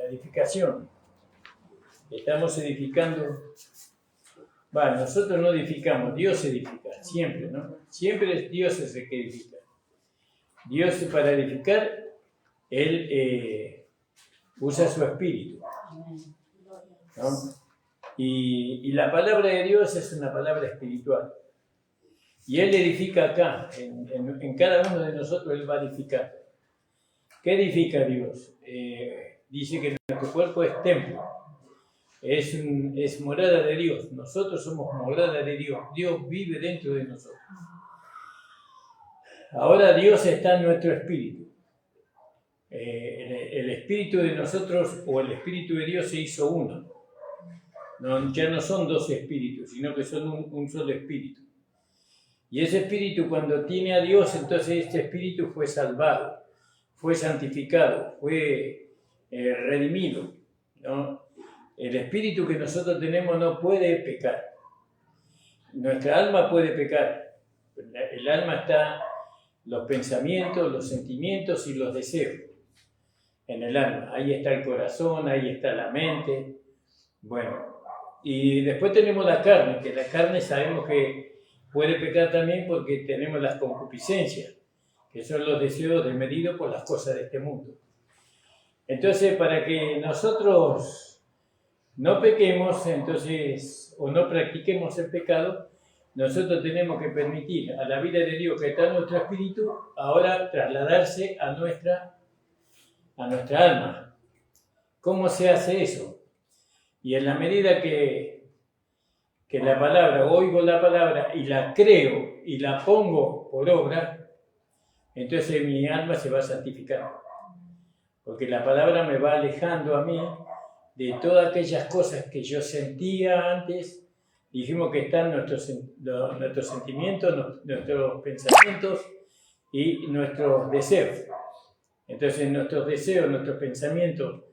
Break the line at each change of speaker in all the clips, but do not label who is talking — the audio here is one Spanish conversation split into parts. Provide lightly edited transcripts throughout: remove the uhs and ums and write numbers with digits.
edificación. Estamos edificando. Nosotros no edificamos, Dios edifica, siempre, ¿no? Siempre Dios es el que edifica. Dios, para edificar, Él usa su espíritu, ¿no? Y la palabra de Dios es una palabra espiritual. Y Él edifica acá, en cada uno de nosotros Él va a edificar. ¿Qué edifica Dios? Dice que nuestro cuerpo es templo, es morada de Dios. Nosotros somos morada de Dios. Dios vive dentro de nosotros. Ahora Dios está en nuestro espíritu. El espíritu de nosotros, o el espíritu de Dios, se hizo uno. Ya no son dos espíritus, sino que son un solo espíritu. Y ese espíritu, cuando tiene a Dios, entonces este espíritu fue salvado, fue santificado, fue redimido, ¿no? El espíritu que nosotros tenemos no puede pecar. Nuestra alma puede pecar. El alma está los pensamientos, los sentimientos y los deseos en el alma. Ahí está el corazón, ahí está la mente. Bueno, y después tenemos la carne, que la carne sabemos que puede pecar también porque tenemos las concupiscencias, que son los deseos desmedidos por las cosas de este mundo. Entonces, para que nosotros no pequemos, entonces, o no practiquemos el pecado, nosotros tenemos que permitir a la vida de Dios que está en nuestro espíritu, ahora trasladarse a nuestra alma. ¿Cómo se hace eso? Y en la medida que la palabra, oigo la palabra y la creo y la pongo por obra, entonces mi alma se va santificando. Porque la palabra me va alejando a mí de todas aquellas cosas que yo sentía antes. Dijimos que están nuestros sentimientos, nuestros pensamientos y nuestros deseos. Entonces nuestros deseos, nuestros pensamientos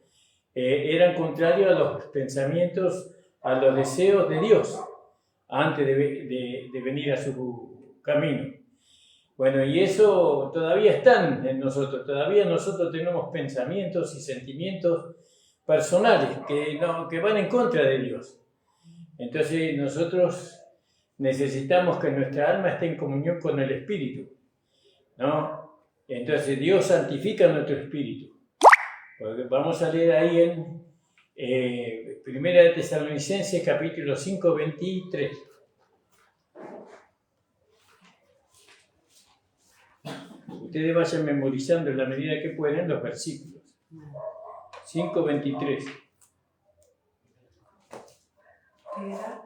eran contrarios a los pensamientos, a los deseos de Dios, antes de venir a su camino. Bueno, y eso todavía están en nosotros, todavía nosotros tenemos pensamientos y sentimientos personales que van en contra de Dios. Entonces nosotros necesitamos que nuestra alma esté en comunión con el Espíritu, ¿no? Entonces Dios santifica nuestro espíritu. Porque vamos a leer ahí en Primera de Tesalonicenses, capítulo 5, 23. Ustedes vayan memorizando en la medida que pueden los versículos. 5, 23.
¿Qué era?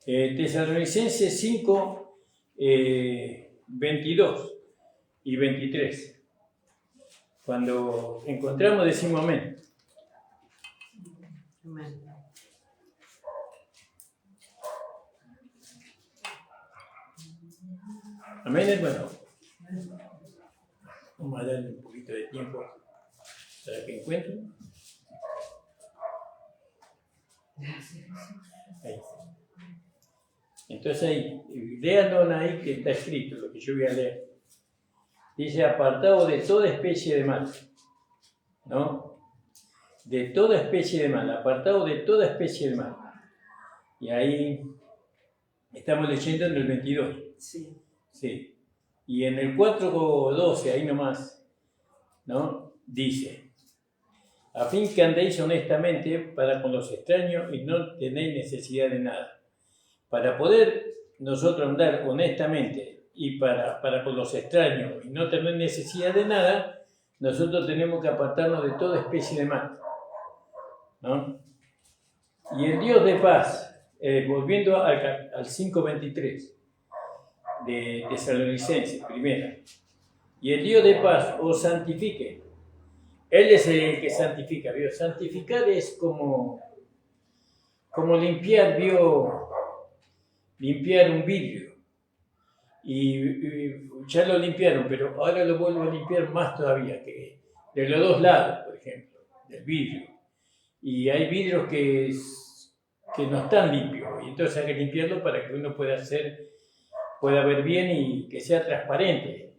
Tesalonicenses 5, 22 y 23. Cuando encontramos decimos amén.
Amén.
Amén, hermano. Vamos a darle un poquito de tiempo para que encuentren. Ahí. Entonces ahí, léanlo ahí que está escrito, lo que yo voy a leer. Dice, apartado de toda especie de mal, ¿no? De toda especie de mal, apartado de toda especie de mal. Y ahí estamos leyendo en el 22.
Sí.
Sí. Y en el 4:12, ahí nomás, ¿no? Dice, a fin que andéis honestamente para con los extraños y no tenéis necesidad de nada. Para poder nosotros andar honestamente y para con los extraños y no tener necesidad de nada, nosotros tenemos que apartarnos de toda especie de mal, ¿no? Y el Dios de paz, volviendo al 5:23 de Tesalonicenses, primera, y el Dios de paz os santifique. Él es el que santifica, ¿vio? Santificar es como limpiar, ¿vio? Limpiar un vidrio. Y ya lo limpiaron, pero ahora lo vuelvo a limpiar más todavía, que de los dos lados, por ejemplo, del vidrio. Y hay vidrios que no están limpios, y entonces hay que limpiarlo para que uno pueda ver bien y que sea transparente,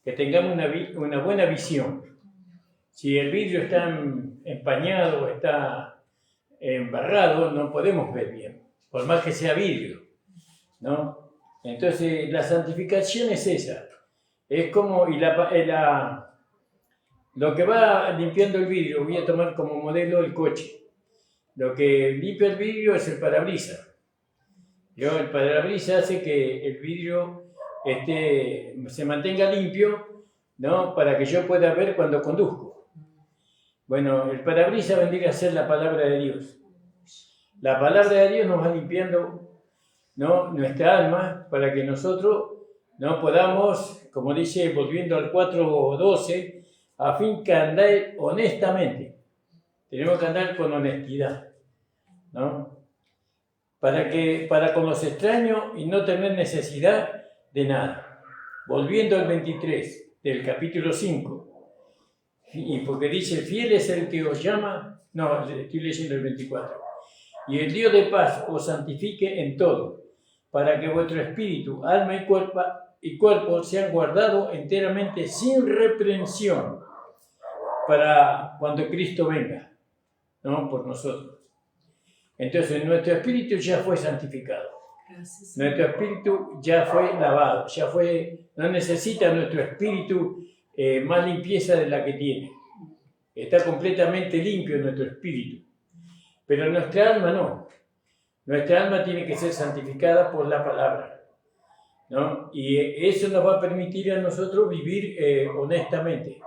que tengamos una buena visión. Si el vidrio está empañado o está embarrado, no podemos ver bien, por más que sea vidrio, ¿no? Entonces, la santificación es esa. Es como, lo que va limpiando el vidrio, voy a tomar como modelo el coche. Lo que limpia el vidrio es el parabrisas. El parabrisas hace que el vidrio se mantenga limpio, ¿no? Para que yo pueda ver cuando conduzco. Bueno, el parabrisas vendría a ser la palabra de Dios. La palabra de Dios nos va limpiando, ¿no?, nuestra alma para que nosotros no podamos, como dice, volviendo al 4:12, a fin que andar honestamente. Tenemos que andar con honestidad, ¿no? Para con los extraños y no tener necesidad de nada. Volviendo al 23 del capítulo 5, y porque dice, fiel es el que os llama, no, estoy leyendo el 24, y el Dios de paz os santifique en todo, para que vuestro espíritu, alma y cuerpo sean guardados enteramente sin reprensión para cuando Cristo venga, ¿no?, por nosotros. Entonces, nuestro espíritu ya fue santificado.
Gracias.
Nuestro espíritu ya fue lavado, no necesita nuestro espíritu más limpieza de la que tiene. Está completamente limpio nuestro espíritu. Pero nuestra alma no. Nuestra alma tiene que ser santificada por la palabra, ¿no? Y eso nos va a permitir a nosotros vivir honestamente.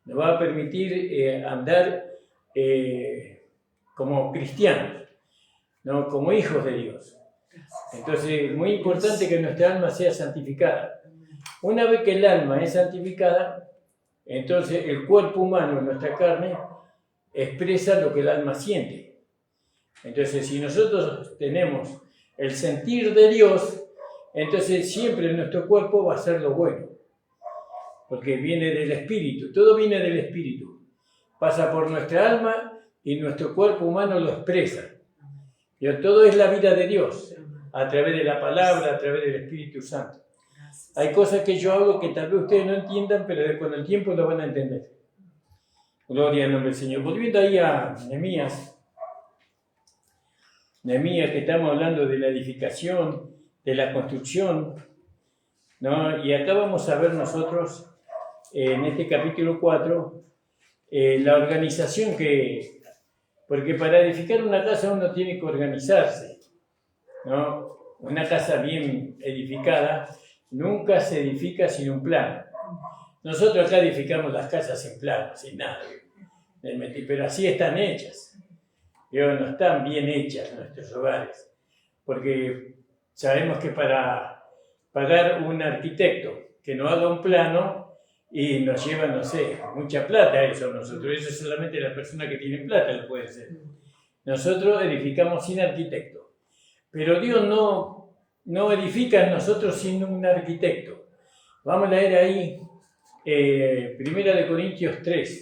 Nos va a permitir andar como cristianos, ¿no?, como hijos de Dios. Entonces es muy importante que nuestra alma sea santificada. Una vez que el alma es santificada, entonces el cuerpo humano, nuestra carne, expresa lo que el alma siente. Entonces, si nosotros tenemos el sentir de Dios, entonces siempre nuestro cuerpo va a ser lo bueno, porque viene del Espíritu, todo viene del Espíritu, pasa por nuestra alma y nuestro cuerpo humano lo expresa. Y todo es la vida de Dios, a través de la palabra, a través del Espíritu Santo. Hay cosas que yo hago que tal vez ustedes no entiendan, pero con el tiempo lo van a entender. Gloria al nombre del Señor. Volviendo ahí a Nehemías, que estamos hablando de la edificación, de la construcción, ¿no? Y acá vamos a ver nosotros, en este capítulo 4, la organización porque para edificar una casa uno tiene que organizarse, ¿no? Una casa bien edificada nunca se edifica sin un plano. Nosotros acá edificamos las casas sin plano, sin nada, pero así están hechas. No están bien hechas nuestros hogares, porque sabemos que para pagar un arquitecto que nos haga un plano y nos lleva, no sé, mucha plata eso solamente la persona que tiene plata lo puede hacer. Nosotros edificamos sin arquitecto, pero Dios no edifica en nosotros sin un arquitecto. Vamos a leer ahí 1 Corintios 3.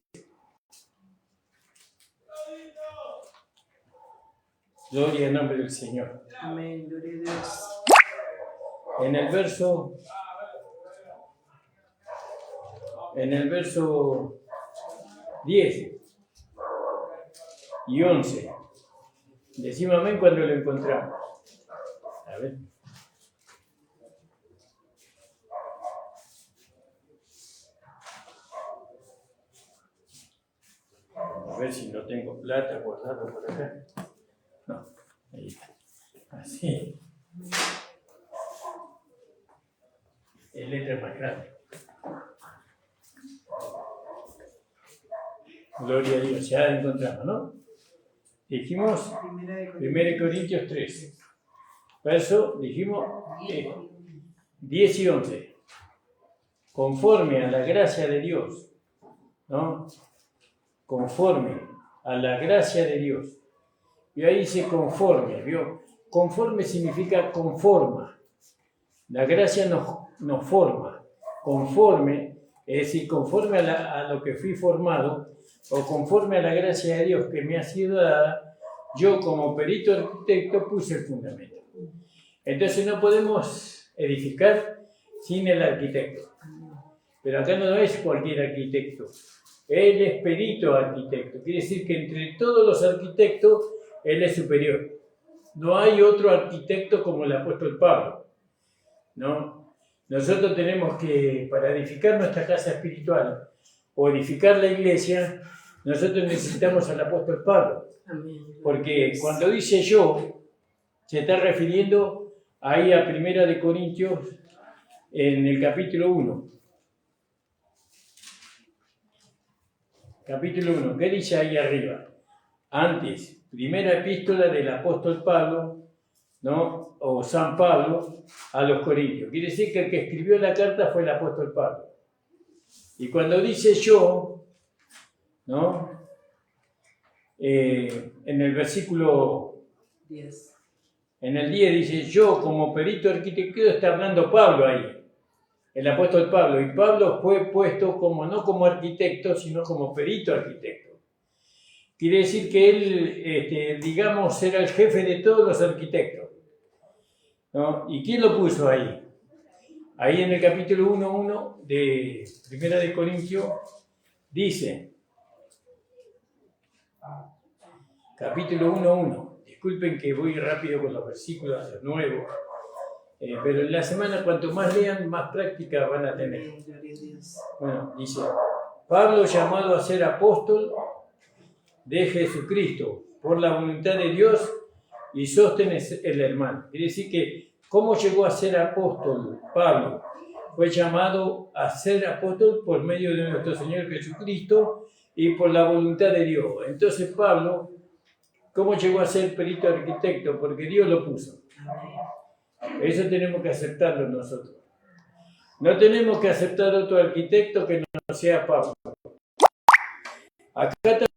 Gloria al nombre del Señor.
Amén, gloria a Dios.
En el verso 10 y 11. Decimos amén cuando lo encontramos. A ver. A ver si no tengo plata guardado por acá. No, ahí está. Así. El letra más grande. Gloria a Dios, ya la encontramos, ¿no? Dijimos 1 Corintios 3. Verso, dijimos 10 y 11. Conforme a la gracia de Dios, ¿no? Conforme a la gracia de Dios. Y ahí dice conforme, ¿vio? Conforme significa conforma. La gracia nos forma. Conforme, es decir, conforme a lo que fui formado, o conforme a la gracia de Dios que me ha sido dada, yo como perito arquitecto puse el fundamento. Entonces no podemos edificar sin el arquitecto. Pero acá no es cualquier arquitecto. Él es perito arquitecto. Quiere decir que entre todos los arquitectos, él es superior. No hay otro arquitecto como el apóstol Pablo, ¿no? Nosotros tenemos que, para edificar nuestra casa espiritual o edificar la iglesia, nosotros necesitamos al apóstol Pablo.
Amén.
Porque cuando dice yo, se está refiriendo ahí a 1 Corintios en el capítulo 1. Capítulo 1, ¿qué dice ahí arriba? Antes, primera epístola del apóstol Pablo, ¿no? O San Pablo a los Corintios. Quiere decir que el que escribió la carta fue el apóstol Pablo. Y cuando dice yo, ¿no? En el versículo
10.
En el 10 dice, yo como perito arquitecto, está hablando Pablo ahí, el apóstol Pablo, y Pablo fue puesto como no como arquitecto, sino como perito arquitecto. Quiere decir que él, digamos, era el jefe de todos los arquitectos, ¿no? ¿Y quién lo puso ahí? Ahí en el capítulo 1.1 de 1 Corintios dice, capítulo 1.1, disculpen que voy rápido con los versículos de nuevo, pero en la semana cuanto más lean, más práctica van a tener.
Gloria a Dios.
Bueno, dice, Pablo llamado a ser apóstol de Jesucristo por la voluntad de Dios y Sóstenes el hermano. Quiere decir que, ¿cómo llegó a ser apóstol Pablo? Fue llamado a ser apóstol por medio de nuestro Señor Jesucristo y por la voluntad de Dios. Entonces Pablo, ¿cómo llegó a ser perito arquitecto? Porque Dios lo puso.
Amén.
Eso tenemos que aceptarlo nosotros. No tenemos que aceptar otro arquitecto que no sea Pablo. Acá estamos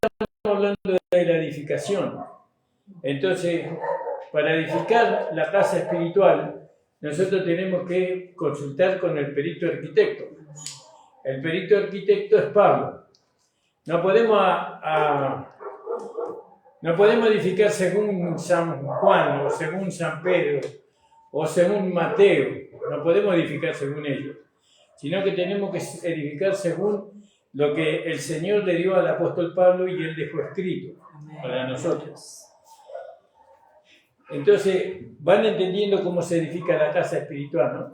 hablando de la edificación. Entonces, para edificar la casa espiritual, nosotros tenemos que consultar con el perito arquitecto. El perito arquitecto es Pablo. No podemos edificar según San Juan, o según San Pedro, o según Mateo. No podemos edificar según ellos, sino que tenemos que edificar según lo que el Señor le dio al apóstol Pablo y él dejó escrito para nosotros. Entonces, van entendiendo cómo se edifica la casa espiritual, ¿no?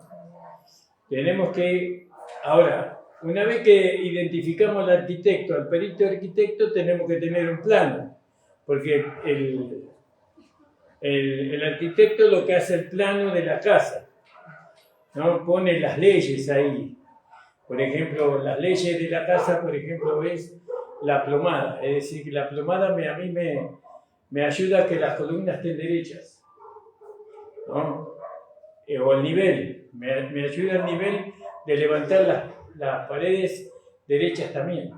Tenemos que, ahora, una vez que identificamos al arquitecto, al perito arquitecto, tenemos que tener un plano, porque el arquitecto lo que hace el plano de la casa, ¿no? Pone las leyes ahí. Por ejemplo, las leyes de la casa, por ejemplo, es la plomada. Es decir, que la plomada a mí me ayuda a que las columnas estén derechas, ¿no? O el nivel, me ayuda al nivel de levantar las paredes derechas también.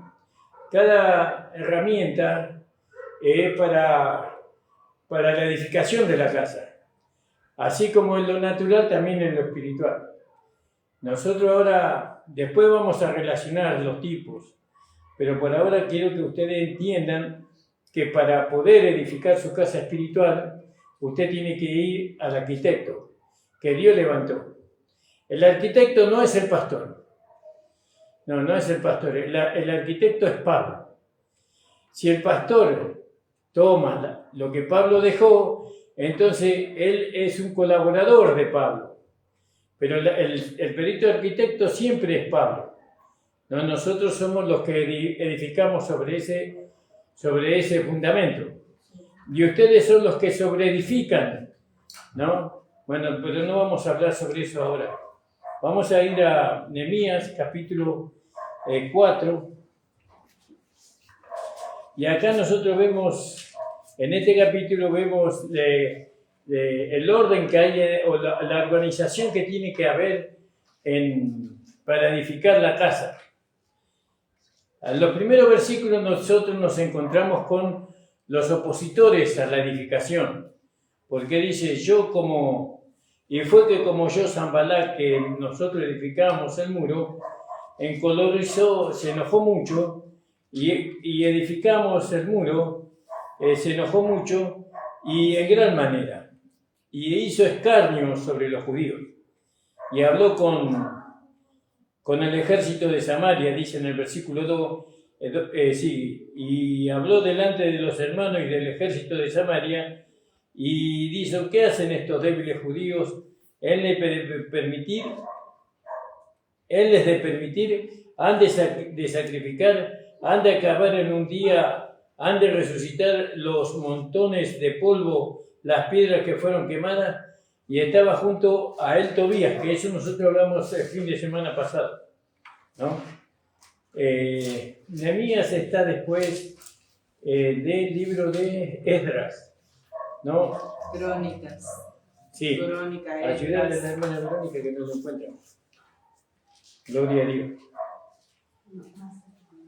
Cada herramienta es para la edificación de la casa, así como en lo natural, también en lo espiritual. Nosotros ahora, después vamos a relacionar los tipos, pero por ahora quiero que ustedes entiendan que para poder edificar su casa espiritual, usted tiene que ir al arquitecto que Dios levantó. El arquitecto no es el pastor. No es el pastor. El arquitecto es Pablo. Si el pastor toma lo que Pablo dejó, entonces él es un colaborador de Pablo. Pero el perito arquitecto siempre es Pablo. ¿No? Nosotros somos los que edificamos sobre ese fundamento. Y ustedes son los que sobreedifican, ¿no? Bueno, pero no vamos a hablar sobre eso ahora. Vamos a ir a Nehemías, capítulo 4. Y acá nosotros vemos, en este capítulo vemos el orden que hay, o la organización que tiene que haber para edificar la casa. En los primeros versículos nosotros nos encontramos con los opositores a la edificación, porque dice, y fue que como yo, Sanballat, que nosotros edificábamos el muro, encolerizó, se enojó mucho, y edificamos el muro, se enojó mucho, y en gran manera, y hizo escarnio sobre los judíos, y habló con el ejército de Samaria, dice en el versículo 2, Sí, y habló delante de los hermanos y del ejército de Samaria, y dijo: ¿qué hacen estos débiles judíos? Él les de permitir, han de sacrificar, han de acabar en un día, han de resucitar los montones de polvo, las piedras que fueron quemadas. Y estaba junto a él Tobías, que eso nosotros hablamos el fin de semana pasado, ¿no? Nehemías está después del libro de Esdras, ¿no?
Crónicas.
Sí,
Crónica,
ayudarle a la hermana Verónica que no lo encuentra. Gloria a Dios.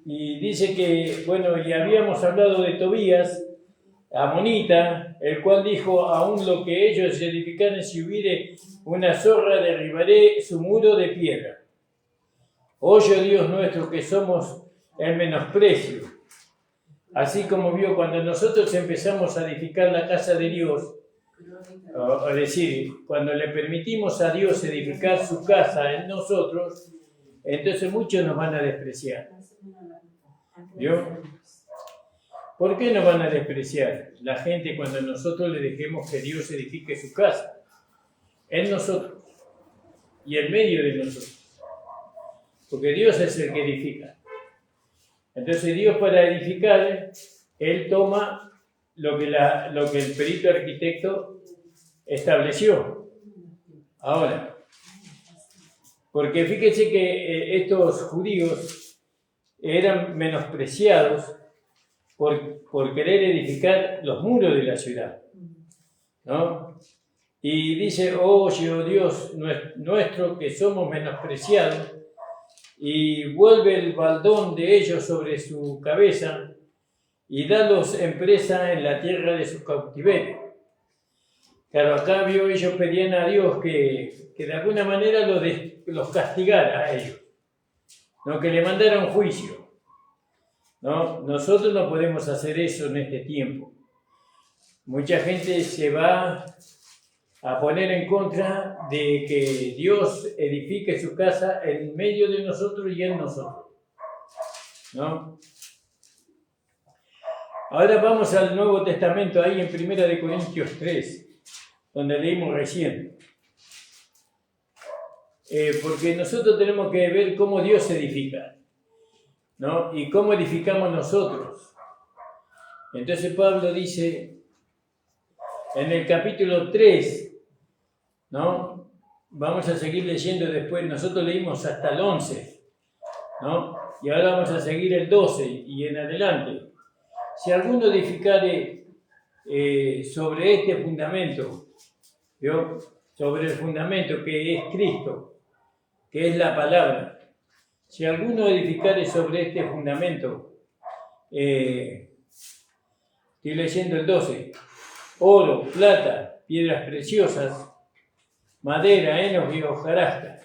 Y dice que, bueno, y habíamos hablado de Tobías, amonita, el cual dijo: aún lo que ellos edificaren, si hubiere una zorra, derribaré su muro de piedra. Oye, Dios nuestro, que somos el menosprecio. Así como vio cuando nosotros empezamos a edificar la casa de Dios, es decir, cuando le permitimos a Dios edificar su casa en nosotros, entonces muchos nos van a despreciar. ¿Vio? ¿Por qué nos van a despreciar la gente cuando nosotros le dejemos que Dios edifique su casa en nosotros y en medio de nosotros? Porque Dios es el que edifica. Entonces Dios, para edificar, Él toma lo que el perito arquitecto estableció. Ahora, porque fíjense que estos judíos eran menospreciados por querer edificar los muros de la ciudad, ¿no? Y dice: oye, oh Dios nuestro, que somos menospreciados, y vuelve el baldón de ellos sobre su cabeza, y dalos en presa en la tierra de su cautiverio. Claro, acá ellos pedían a Dios que de alguna manera los castigara a ellos, no, que le mandara un juicio. ¿No? Nosotros no podemos hacer eso en este tiempo. Mucha gente se va a poner en contra de que Dios edifique su casa en medio de nosotros y en nosotros, ¿no? Ahora vamos al Nuevo Testamento, ahí en 1 Corintios 3, donde leímos recién. Porque nosotros tenemos que ver cómo Dios edifica, ¿no? Y cómo edificamos nosotros. Entonces Pablo dice en el capítulo 3, ¿no? Vamos a seguir leyendo después, nosotros leímos hasta el 11, ¿no? Y ahora vamos a seguir el 12 y en adelante. Si alguno edificare sobre este fundamento, ¿vio? Sobre el fundamento que es Cristo, que es la palabra. Si alguno edificare sobre este fundamento, estoy leyendo el 12, oro, plata, piedras preciosas, madera, heno y hojarasca.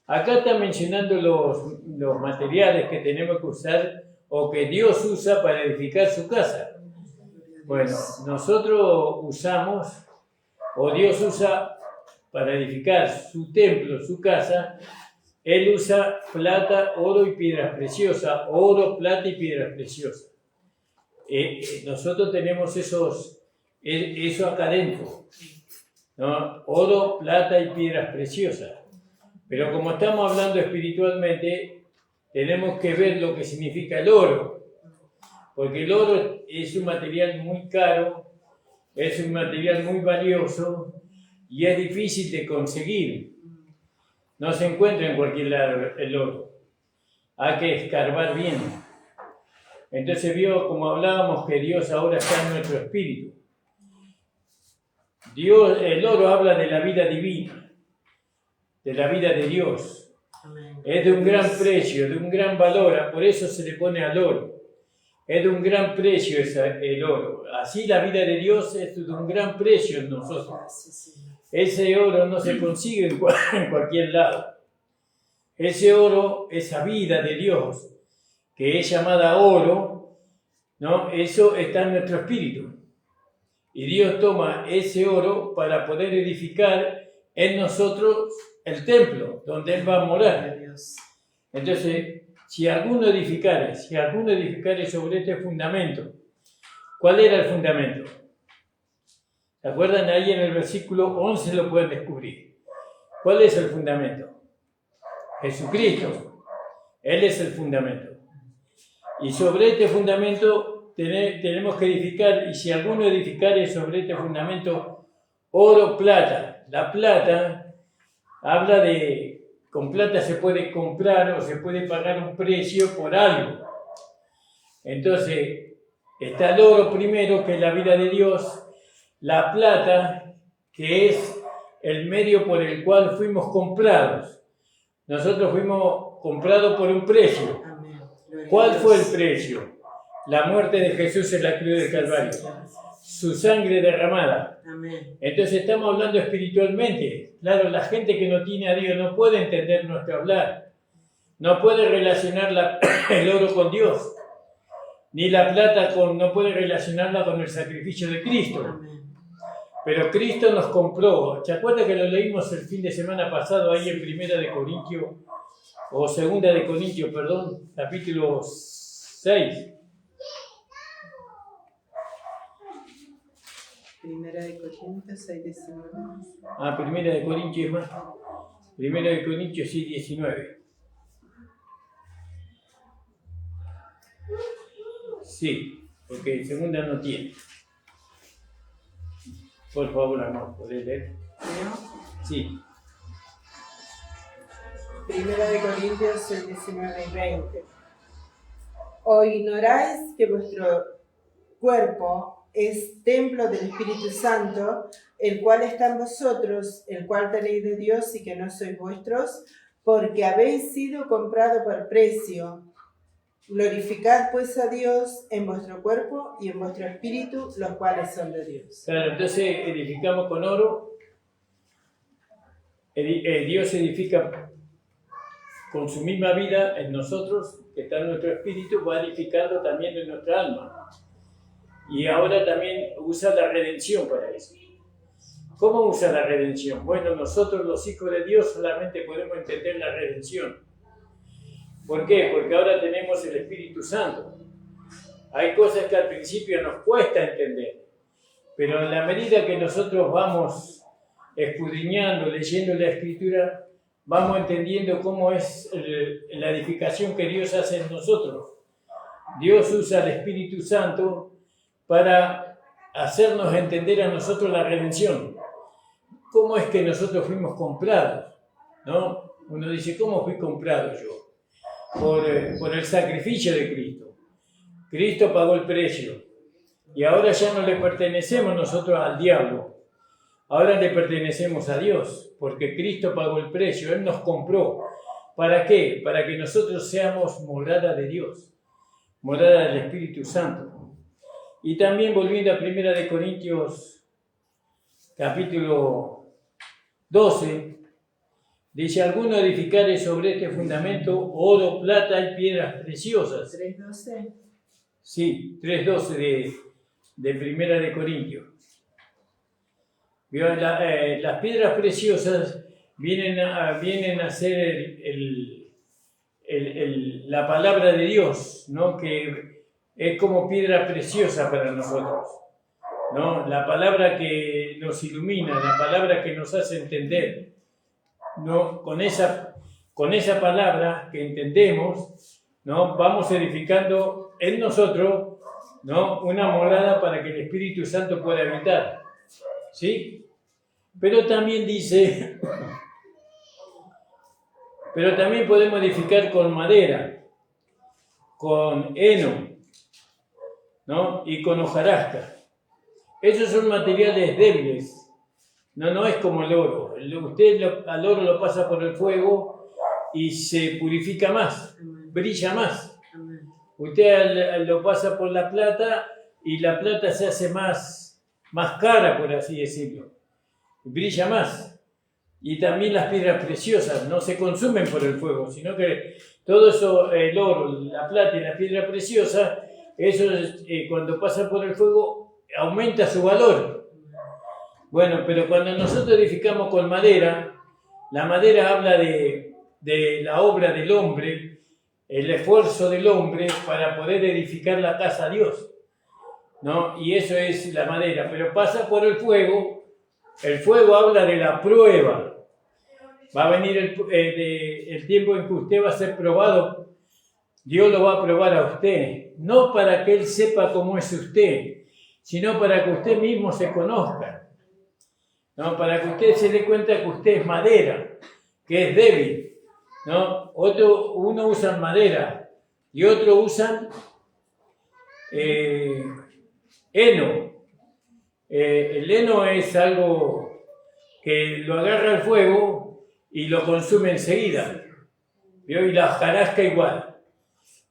Acá está mencionando los materiales que tenemos que usar o que Dios usa para edificar su casa. Bueno, nosotros usamos, o Dios usa para edificar su templo, su casa. Él usa plata, oro y piedras preciosas, oro, plata y piedras preciosas. Nosotros tenemos eso acá adentro, ¿no? Oro, plata y piedras preciosas. Pero como estamos hablando espiritualmente, tenemos que ver lo que significa el oro. Porque el oro es un material muy caro, es un material muy valioso y es difícil de conseguir. No se encuentra en cualquier lado el oro. Hay que escarbar bien. Entonces como hablábamos, que Dios ahora está en nuestro espíritu. El oro habla de la vida divina, de la vida de Dios. Es de un gran precio, de un gran valor, por eso se le pone al oro. Es de un gran precio el oro. Así la vida de Dios es de un gran precio en nosotros. Ese oro no se consigue en cualquier lado. Ese oro, esa vida de Dios, que es llamada oro, ¿no? Eso está en nuestro espíritu. Y Dios toma ese oro para poder edificar en nosotros el templo, donde Él va a morar. Entonces, si alguno edificare sobre este fundamento. ¿Cuál era el fundamento? ¿Se acuerdan? Ahí en el versículo 11 lo pueden descubrir. ¿Cuál es el fundamento? Jesucristo. Él es el fundamento. Y sobre este fundamento tenemos que edificar, y si alguno edificare sobre este fundamento oro, plata. La plata habla de, con plata se puede comprar o se puede pagar un precio por algo. Entonces, está el oro primero, que es la vida de Dios, la plata, que es el medio por el cual fuimos comprados. Nosotros fuimos comprados por un precio.
Amén.
¿Cuál fue el precio? La muerte de Jesús en la cruz del Calvario. Su sangre derramada.
Amén.
Entonces estamos hablando espiritualmente. Claro, la gente que no tiene a Dios no puede entender nuestro hablar. No puede relacionar el oro con Dios. Ni la plata no puede relacionarla con el sacrificio de Cristo.
Amén.
Pero Cristo nos compró. ¿Se acuerdan que lo leímos el fin de semana pasado ahí en Primera de Corintios, o Segunda de Corintios, perdón, capítulo 6?
Primera de Corintios 6:19.
Primera de Corintios más. Primera de Corintios 6:19. Sí, porque segunda no tiene. Por favor, amor, ¿podés leer?
¿Leo?
Sí.
Primera de Corintios 6:19 y 20. ¿O ignoráis que vuestro cuerpo es templo del Espíritu Santo, el cual está en vosotros, el cual tenéis de Dios y que no sois vuestros, porque habéis sido comprado por precio? Glorificad pues a Dios en vuestro cuerpo y en vuestro espíritu, los cuales son de Dios.
Claro, entonces edificamos con oro. Dios edifica con su misma vida en nosotros, que está en nuestro espíritu, va edificando también en nuestra alma. Y ahora también usa la redención para eso. ¿Cómo usa la redención? Bueno, nosotros los hijos de Dios solamente podemos entender la redención. ¿Por qué? Porque ahora tenemos el Espíritu Santo. Hay cosas que al principio nos cuesta entender, pero en la medida que nosotros vamos escudriñando, leyendo la Escritura, vamos entendiendo cómo es la edificación que Dios hace en nosotros. Dios usa el Espíritu Santo para hacernos entender a nosotros la redención. ¿Cómo es que nosotros fuimos comprados? ¿No? Uno dice, ¿cómo fui comprado yo? Por el sacrificio de Cristo. Cristo pagó el precio. Y ahora ya no le pertenecemos nosotros al diablo. Ahora le pertenecemos a Dios, porque Cristo pagó el precio. Él nos compró. ¿Para qué? Para que nosotros seamos morada de Dios, morada del Espíritu Santo. Y también volviendo a 1 de Corintios, capítulo 12, dice, alguno edificare sobre este fundamento oro, plata y piedras preciosas.
3:12.
Sí, 3:12 de 1 de Corintios. Las piedras preciosas vienen a ser la palabra de Dios, ¿no? Que es como piedra preciosa para nosotros, ¿no? La palabra que nos ilumina, la palabra que nos hace entender, ¿no? Con esa palabra que entendemos, ¿no? Vamos edificando en nosotros, ¿no? Una morada para que el Espíritu Santo pueda habitar, ¿sí? Pero también dice, pero también podemos edificar con madera, con heno, ¿no? Y con hojarasca. Esos son materiales débiles. No es como el oro. Usted al oro lo pasa por el fuego y se purifica más, brilla más. Usted lo pasa por la plata y la plata se hace más cara, por así decirlo. Brilla más. Y también las piedras preciosas no se consumen por el fuego, sino que todo eso, el oro, la plata y la piedra preciosa, eso cuando pasa por el fuego aumenta su valor. Bueno, pero cuando nosotros edificamos con madera, la madera habla de la obra del hombre el esfuerzo del hombre para poder edificar la casa a Dios, ¿no? Y eso es la madera, pero pasa por el fuego habla de la prueba. Va a venir el tiempo en que usted va a ser probado. Dios lo va a probar a usted, no para que Él sepa cómo es usted, sino para que usted mismo se conozca, ¿no? Para que usted se dé cuenta que usted es madera, que es débil, ¿no? Uno usa madera y otro usan heno. El heno es algo que lo agarra el fuego y lo consume enseguida, ¿vio? Y la hojarasca igual.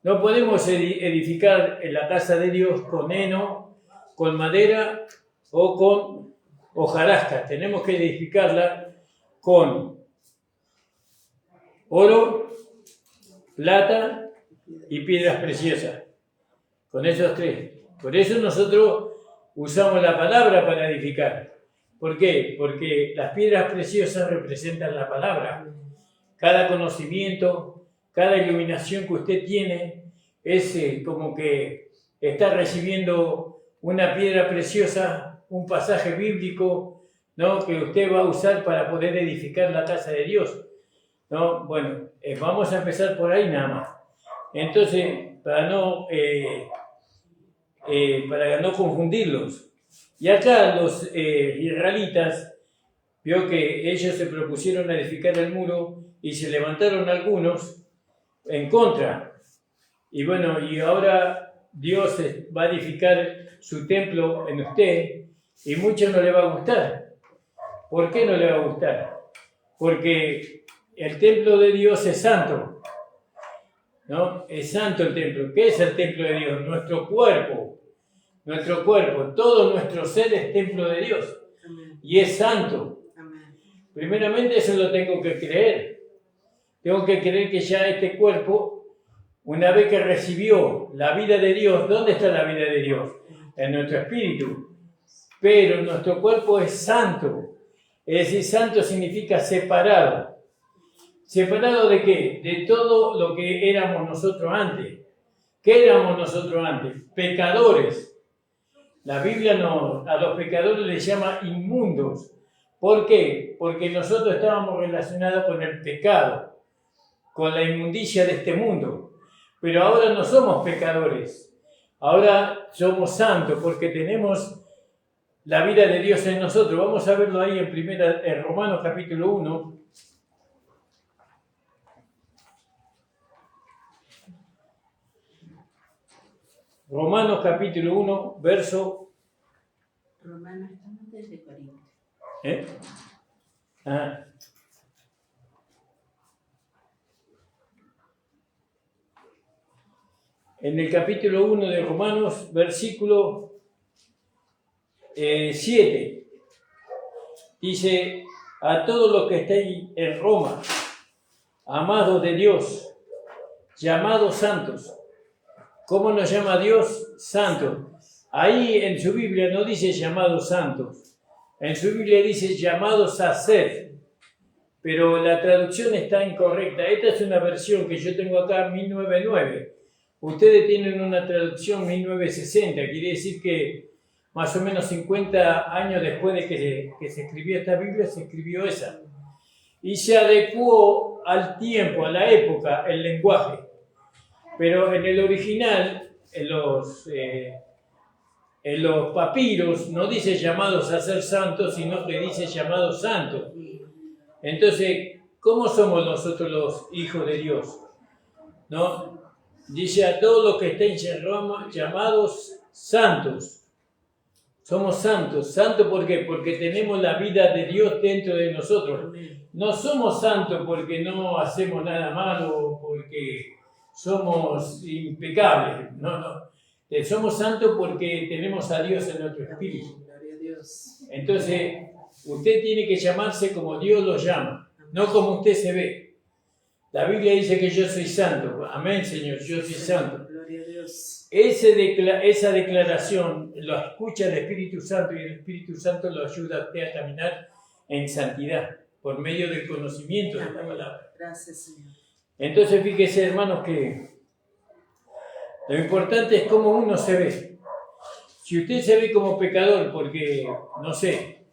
No podemos edificar en la casa de Dios con heno, con madera o con hojarasca. Tenemos que edificarla con oro, plata y piedras preciosas. Con esos tres. Por eso nosotros usamos la palabra para edificar. ¿Por qué? Porque las piedras preciosas representan la palabra. Cada conocimiento, cada iluminación que usted tiene es como que está recibiendo una piedra preciosa, un pasaje bíblico, ¿no? Que usted va a usar para poder edificar la casa de Dios, ¿no? Bueno, vamos a empezar por ahí nada más. Entonces, para no confundirlos. Y acá los israelitas, vio que ellos se propusieron edificar el muro y se levantaron algunos en contra. Y bueno, y ahora Dios va a edificar su templo en usted y mucho no le va a gustar. ¿Por qué no le va a gustar? Porque el templo de Dios es santo, ¿no? Es santo el templo. ¿Qué es el templo de Dios? Nuestro cuerpo, todo nuestro ser es templo de Dios. Amén. Y es santo. Amén. Primeramente eso lo tengo que creer. Tengo que creer que ya este cuerpo, una vez que recibió la vida de Dios, ¿dónde está la vida de Dios? En nuestro espíritu. Pero nuestro cuerpo es santo. Es decir, santo significa separado. ¿Separado de qué? De todo lo que éramos nosotros antes. ¿Qué éramos nosotros antes? Pecadores. La Biblia a los pecadores les llama inmundos. ¿Por qué? Porque nosotros estábamos relacionados con el pecado, con la inmundicia de este mundo. Pero ahora no somos pecadores. Ahora somos santos porque tenemos la vida de Dios en nosotros. Vamos a verlo ahí en Romanos capítulo 1. Romanos capítulo 1, verso...
Romanos estamos desde Corintios.
En el capítulo 1 de Romanos, versículo 7, dice: a todos los que estéis en Roma, amados de Dios, llamados santos. ¿Cómo nos llama Dios? Santos. Ahí en su Biblia no dice llamados santos. En su Biblia dice llamados a ser. Pero la traducción está incorrecta. Esta es una versión que yo tengo acá, 1909. Ustedes tienen una traducción 1960. Quiere decir que más o menos 50 años después de que se escribió esta Biblia, se escribió esa. Y se adecuó al tiempo, a la época, el lenguaje. Pero en el original, en los papiros, no dice llamados a ser santos, sino que dice llamados santos. Entonces, ¿cómo somos nosotros los hijos de Dios? ¿No? Dice a todos los que estéis en Roma, llamados santos. Somos santos. ¿Santos por qué? Porque tenemos la vida de Dios dentro de nosotros. No somos santos porque no hacemos nada malo, porque somos impecables. No. Somos santos porque tenemos a Dios en nuestro espíritu. Entonces, usted tiene que llamarse como Dios lo llama, no como usted se ve. La Biblia dice que yo soy santo. Amén, Señor, yo soy santo.
Gloria a Dios.
Esa declaración lo escucha el Espíritu Santo y el Espíritu Santo lo ayuda a usted a caminar en santidad por medio del conocimiento de la palabra.
Gracias, Señor.
Entonces fíjese, hermanos, que lo importante es cómo uno se ve. Si usted se ve como pecador porque, no sé,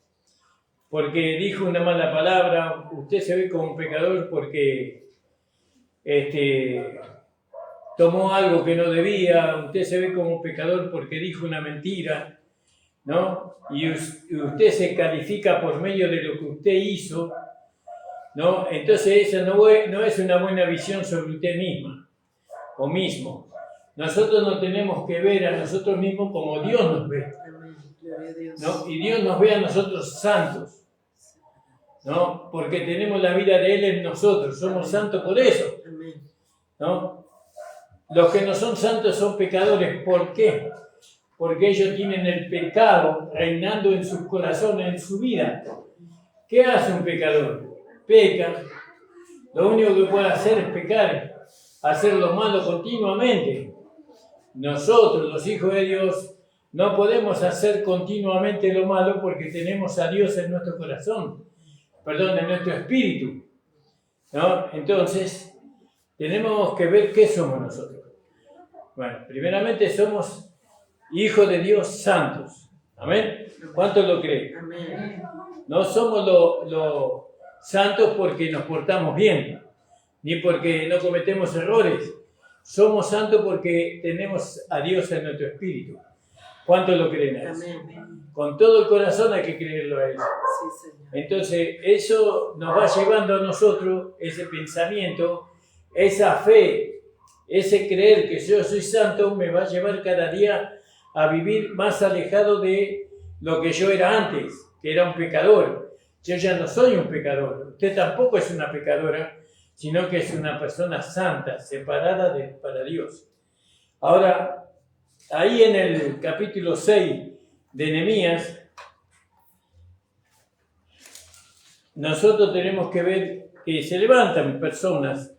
porque dijo una mala palabra, usted se ve como un pecador porque tomó algo que no debía, usted se ve como un pecador porque dijo una mentira, ¿no? Y usted se califica por medio de lo que usted hizo, ¿no? Entonces esa no es una buena visión sobre usted misma o mismo. Nosotros nos tenemos que ver a nosotros mismos como Dios nos ve, ¿no? Y Dios nos ve a nosotros santos, ¿no? Porque tenemos la vida de Él en nosotros, somos santos por eso, ¿no? Los que no son santos son pecadores. ¿Por qué? Porque ellos tienen el pecado reinando en sus corazones, en su vida. ¿Qué hace un pecador? Peca. Lo único que puede hacer es pecar, hacer lo malo continuamente. Nosotros, los hijos de Dios, no podemos hacer continuamente lo malo porque tenemos a Dios en nuestro corazón, en nuestro espíritu, ¿no? Entonces, tenemos que ver qué somos nosotros. Bueno, primeramente somos hijos de Dios santos. ¿Amén? ¿Cuántos lo creen?
Amén.
No somos los santos porque nos portamos bien, ni porque no cometemos errores. Somos santos porque tenemos a Dios en nuestro espíritu. ¿Cuántos lo creen a eso?
Amén.
Con todo el corazón hay que creerlo a eso.
Sí, Señor.
Entonces, eso nos va llevando a nosotros, ese pensamiento, esa fe, ese creer que yo soy santo, me va a llevar cada día a vivir más alejado de lo que yo era antes, que era un pecador. Yo ya no soy un pecador. Usted tampoco es una pecadora, sino que es una persona santa, separada para Dios. Ahora, ahí en el capítulo 6 de Nehemías, nosotros tenemos que ver que se levantan personas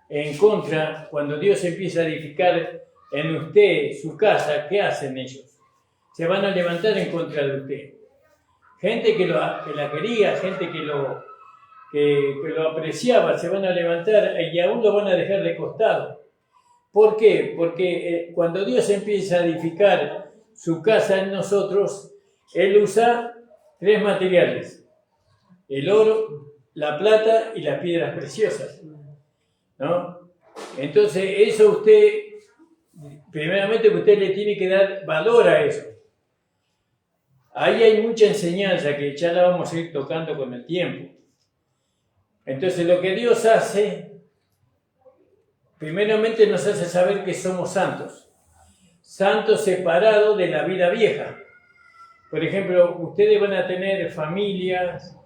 en contra, cuando Dios empieza a edificar en usted su casa. ¿Qué hacen ellos? Se van a levantar en contra de usted. Gente que la quería, gente que lo apreciaba, se van a levantar y aún lo van a dejar de costado. ¿Por qué? Porque cuando Dios empieza a edificar su casa en nosotros, Él usa 3 materiales: el oro, la plata y las piedras preciosas, ¿no? Entonces eso primeramente usted le tiene que dar valor a eso. Ahí hay mucha enseñanza que ya la vamos a ir tocando con el tiempo. Entonces lo que Dios hace, primeramente nos hace saber que somos santos. Santos separados de la vida vieja. Por ejemplo, ustedes van a tener familias,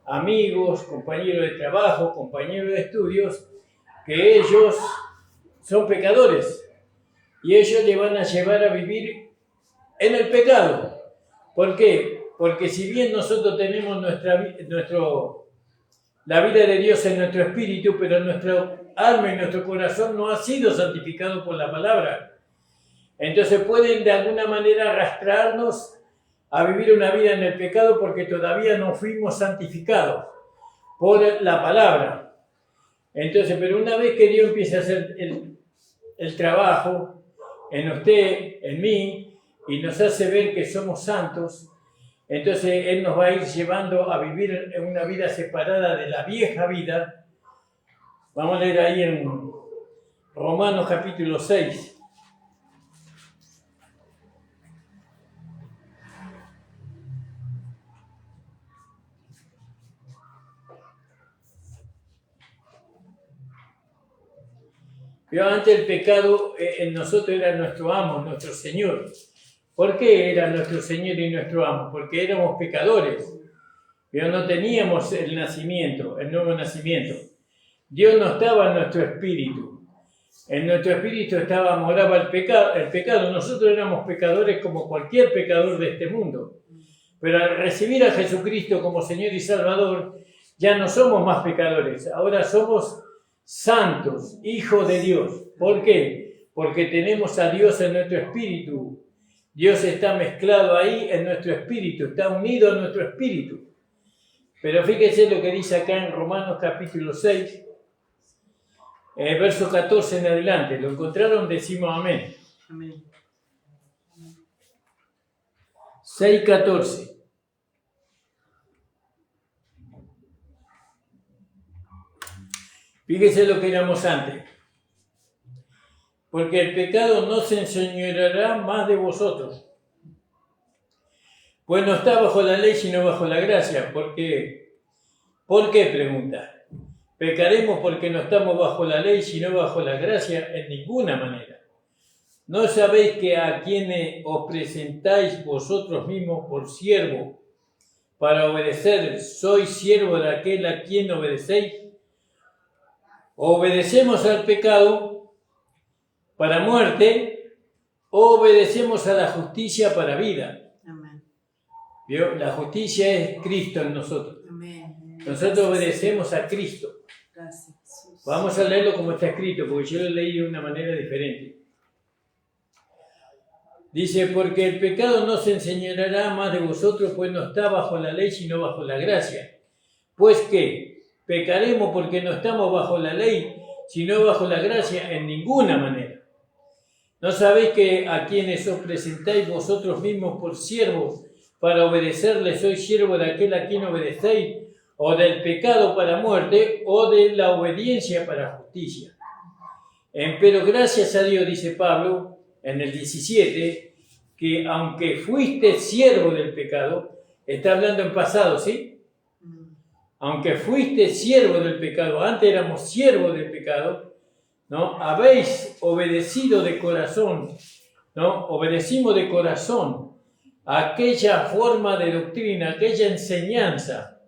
amigos, compañeros de trabajo, compañeros de estudios, que ellos son pecadores y ellos le van a llevar a vivir en el pecado. ¿Por qué? Porque si bien nosotros tenemos la vida de Dios en nuestro espíritu, pero nuestro alma y nuestro corazón no ha sido santificado por la palabra. Entonces pueden de alguna manera arrastrarnos a vivir una vida en el pecado porque todavía no fuimos santificados por la palabra. Entonces, pero una vez que Dios empieza a hacer el trabajo en usted, en mí, y nos hace ver que somos santos, entonces Él nos va a ir llevando a vivir en una vida separada de la vieja vida. Vamos a leer ahí en Romanos capítulo 6. Pero antes el pecado en nosotros era nuestro amo, nuestro Señor. ¿Por qué era nuestro Señor y nuestro amo? Porque éramos pecadores, pero no teníamos el nuevo nacimiento. Dios no estaba en nuestro espíritu. En nuestro espíritu moraba el pecado. Nosotros éramos pecadores como cualquier pecador de este mundo. Pero al recibir a Jesucristo como Señor y Salvador, ya no somos más pecadores. Ahora somos santos, hijos de Dios. ¿Por qué? Porque tenemos a Dios en nuestro espíritu. Dios está mezclado ahí en nuestro espíritu, está unido a nuestro espíritu. Pero fíjese lo que dice acá en Romanos capítulo 6. verso 14 en adelante. ¿Lo encontraron? Decimos amén.
Amén.
6:14. Fíjese lo que éramos antes. Porque el pecado no se enseñoreará más de vosotros. Pues no está bajo la ley, sino bajo la gracia. ¿Por qué? ¿Por qué? Pregunta. ¿Pecaremos porque no estamos bajo la ley, sino bajo la gracia? En ninguna manera. ¿No sabéis que a quienes os presentáis vosotros mismos por siervo para obedecer, sois siervo de aquel a quien obedecéis? ¿Obedecemos al pecado para muerte o obedecemos a la justicia para vida?
Amén.
¿Vio? La justicia es Cristo en nosotros.
Amén.
Nosotros obedecemos a Cristo.
Gracias, Jesús.
Vamos a leerlo como está escrito, porque yo lo leí de una manera diferente. Dice, porque el pecado no se enseñoreará más de vosotros, pues no está bajo la ley, sino bajo la gracia. Pues que pecaremos porque no estamos bajo la ley, sino bajo la gracia, en ninguna manera. ¿No sabéis que a quienes os presentáis vosotros mismos por siervos para obedecerle, sois siervo de aquel a quien obedecéis, o del pecado para muerte, o de la obediencia para justicia? Pero gracias a Dios, dice Pablo, en el 17, que aunque fuiste siervo del pecado, está hablando en pasado, ¿sí? Aunque fuiste siervo del pecado, antes éramos siervos del pecado, ¿no? Habéis obedecido de corazón, ¿no? Obedecimos de corazón a aquella forma de doctrina, aquella enseñanza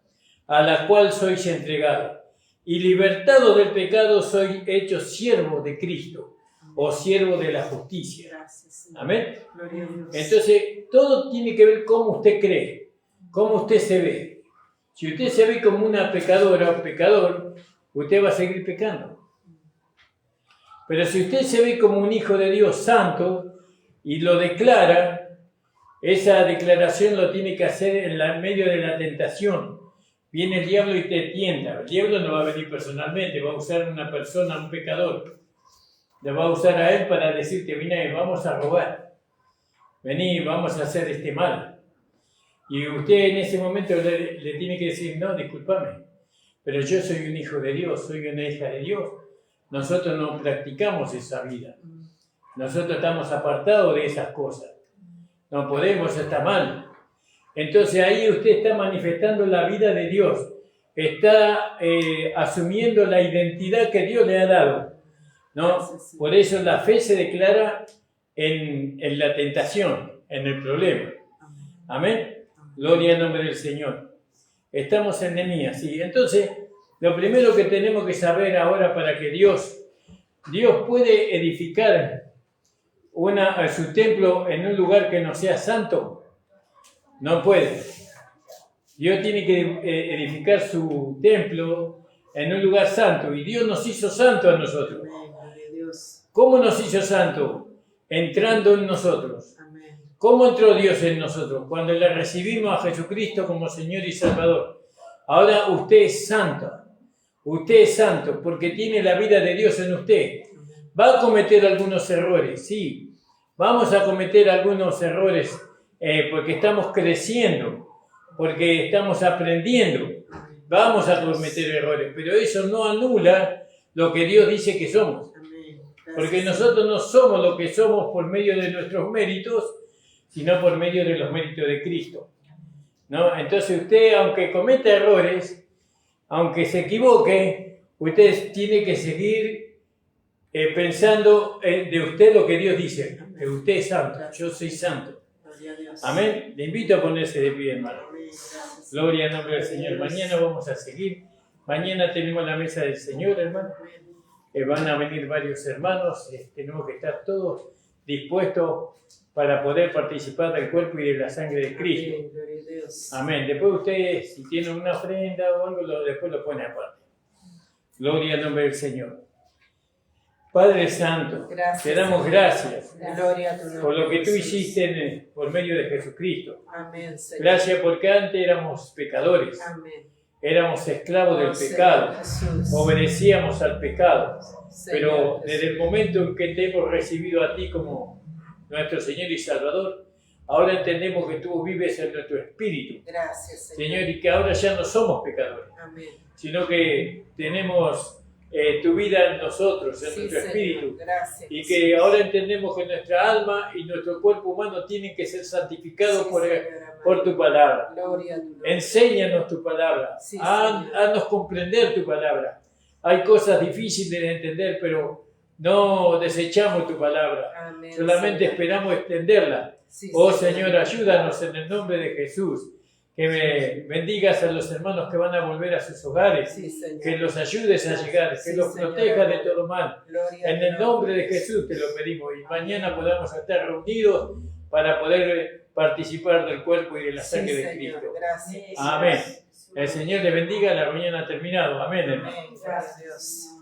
a la cual sois entregados. Y libertados del pecado, sois hechos siervos de Cristo, o siervo de la justicia.
Gracias,
Amén.
Gloria a Dios.
Entonces, todo tiene que ver cómo usted cree, cómo usted se ve. Si usted se ve como una pecadora o pecador, usted va a seguir pecando. Pero si usted se ve como un hijo de Dios santo y lo declara, esa declaración lo tiene que hacer en medio de la tentación. Viene el diablo y te tienta. El diablo no va a venir personalmente, va a usar una persona, un pecador. Le va a usar a él para decirte, vine, vamos a robar. Vení, vamos a hacer este mal. Y usted en ese momento le tiene que decir, no, discúlpame, pero yo soy un hijo de Dios, soy una hija de Dios. Nosotros no practicamos esa vida. Nosotros estamos apartados de esas cosas. No podemos, está mal. Entonces ahí usted está manifestando la vida de Dios. Está asumiendo la identidad que Dios le ha dado, ¿no? Por eso la fe se declara en la tentación, en el problema. Amén. Gloria al nombre del Señor. Estamos en Nehemías, ¿sí? Entonces, lo primero que tenemos que saber ahora para que Dios puede edificar su templo en un lugar que no sea santo. No puede. Dios tiene que edificar su templo en un lugar santo. Y Dios nos hizo santos a nosotros. ¿Cómo nos hizo santo? Entrando en nosotros. ¿Cómo entró Dios en nosotros? Cuando le recibimos a Jesucristo como Señor y Salvador. Ahora usted es santo. Usted es santo porque tiene la vida de Dios en usted. ¿Va a cometer algunos errores? Sí. Vamos a cometer algunos errores porque estamos creciendo, porque estamos aprendiendo. Vamos a cometer errores, pero eso no anula lo que Dios dice que somos. Porque nosotros no somos lo que somos por medio de nuestros méritos, sino por medio de los méritos de Cristo, ¿no? Entonces usted, aunque cometa errores, aunque se equivoque, usted tiene que seguir pensando de usted lo que Dios dice. Usted es santo, yo soy santo. Amén. Le invito a ponerse de pie, hermano. Gloria al nombre del Señor. Mañana vamos a seguir. Mañana tenemos la mesa del Señor, hermano. Van a venir varios hermanos. Tenemos que estar todos dispuestos para poder participar del cuerpo y de la sangre de Cristo. Amén. Después usted, si tiene una ofrenda o algo, después lo pone aparte. Gloria al nombre del Señor. Padre Santo, gracias, te damos gracias por lo que tú hiciste por medio de Jesucristo.
Amén, Señor.
Gracias porque antes éramos pecadores.
Amén.
éramos esclavos del
Oh, Señor
pecado,
Jesús.
obedecíamos al pecado. Pero
Señor
desde el
Jesús.
momento en que te hemos recibido a ti como nuestro Señor y Salvador, ahora entendemos que tú vives en nuestro espíritu,
Gracias, Señor.
Señor, y que ahora ya no somos pecadores,
Amén.
sino que tenemos tu vida en nosotros, en
Sí,
nuestro
Señor.
espíritu,
Gracias.
y que ahora entendemos que nuestra alma y nuestro cuerpo humano tienen que ser santificados
Sí,
por
Señor amado.
por tu palabra.
Gloria a tu nombre.
Enséñanos tu palabra,
Sí, Señor.
haznos comprender tu palabra. Hay cosas difíciles de entender, pero no desechamos tu palabra,
Amén,
solamente
Señor.
esperamos extenderla.
Sí,
Oh Señor, ayúdanos en el nombre de Jesús, que me bendigas a los hermanos que van a volver a sus hogares,
Sí, Señor.
que los ayudes a llegar, que
Sí,
los
Señor.
protejas de todo mal.
Gloria a
En
tu
el nombre de Jesús te lo pedimos y mañana podamos estar reunidos para poder participar del cuerpo y de la
Sí,
sangre de
Señor.
Cristo.
Gracias.
Amén. El Señor le bendiga, la reunión ha terminado. Amén, hermano.
Amén. Gracias a Dios.